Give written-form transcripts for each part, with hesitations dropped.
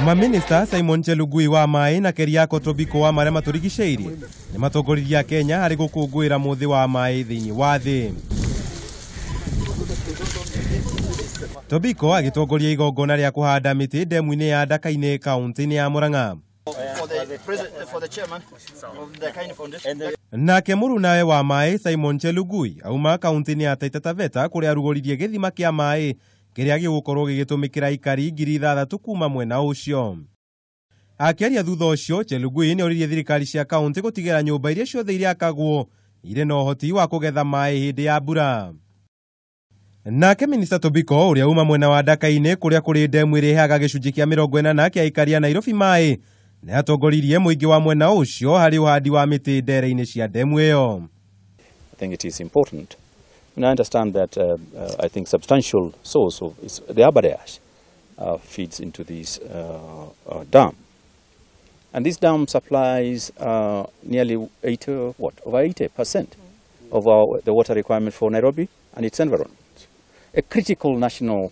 Maminista Simon Chelugui wa mai na Keriako Tobiko wa marema turigiceirie ni matongoririe Kenya hari gukungwira muthi wa mai thiini wa thi. Tobiko agitongoria igongona ria kuhanda miti Ndemu-ini ya Ndaka-ini kaunti-ini ya Murang'a. Nake murunawe wa mai Simon Chelugui auma kaunti-ini ya Taita Taveta kuria arugoririe githima kia mai kiria gigukorwo gigitumikira ikari 6,000 kuma mwena ucio. Akiaria thutha ucio, Chelugui ni oririe thirikari cia kaunti gutigira nyumba iria ciothe iria akagwo ire na uhoti wa kugetha mai hindi ya mbura. Nake minista Tobiko uria uma mwena wa Ndaka-ini kuria kuri Ndemu iri heaga gicunji kia 40 kia ikari ya Nairobi mai ni atongoririe muingi wa mwena ucio hari uhandi wa miti ndere-ini cia Ndemu iyo. I think it is important. And I understand that I think substantial source of the Aberdash feeds into this dam, and this dam supplies nearly over 80% of the water requirement for Nairobi and its environment. A critical national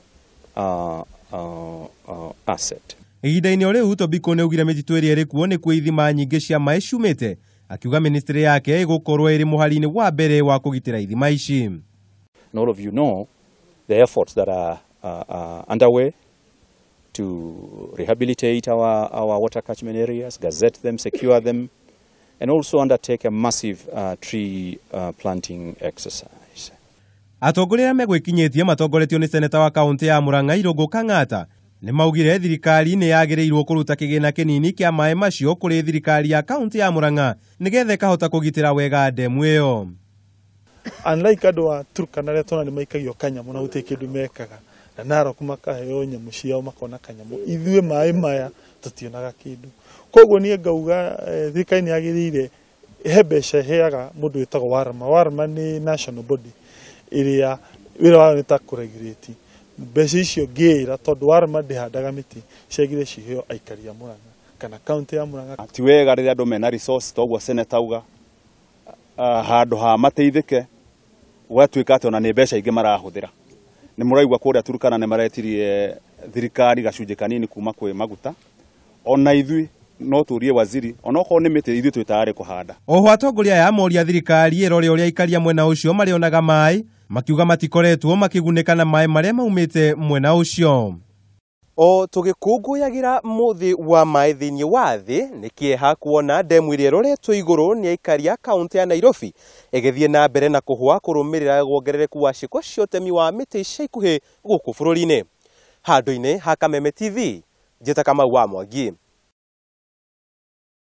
asset. Ihinda-ini riu Tobiko ni ugire mititu iria iri kuo ni ithima nyingi cia mai ciumite, akiuga ministry yake igukorwo iri muhari-ini wa mbere wa kugitira ithima ici. And all of you know the efforts that are underway to rehabilitate our water catchment areas, gazette them, secure them, and also undertake a massive tree planting exercise. Atongoria megwikinyitie matongoretio ni seneta wa kaunti ya Murang'a Irungu Kang'ata ni maugire thirikari ni yagirirwo kuruta kigina kinini kia mai macio kuri thirikari ya kaunti ya Murang'a nigethe kahota kugitira wega Ndemu iyo. Unlike andu a Turkana aria tona ni maikagio kanyamu na guti kindu mekaga na Narok makaheo nyamu ciao makona kanyamu, ithue mai maya tutionaga kindu. Koguo nie ngauga thirikari ni yagirire hebesha heaga mundu witagwo Warma ni national body iria wira wao ni ta kuregulate mbeca icio ngira tondu Warma ndihandaga miti ciagire ciheo aikari a Murang'a kana kaunti ya Murang'a. Ti wega riria andu mena resource toguo senator uga handu ha mateithike gwatuika ati ona ni mbeca ingi marahuthira. Ni muraigwa kuria Turkana ni maretirie thirikari gacunji kanini kuma kwi maguta, ona ithui no turie waziri ona ko ni miti ithui twitare kuhanda. Oho atongoria ya moria thirikari irore uria ikaria mwena ucio marionaga mai makiuga matikoretwo makigunika na mai maria maumite mwena ucio. O tugikunguyagira muthi wa mai thiini wa thi ni kieha kuona Ndemu iria roretwo iguru ni aikaria kaunti ya Nairobi igithie na mbere na kuhwa kurumirira gwongerereku wa ciko cia utemi wa miti cia ikuhi guku bururi-ini. Handu-ini ha Kameme TV, njeta Kamau wa Mwangi.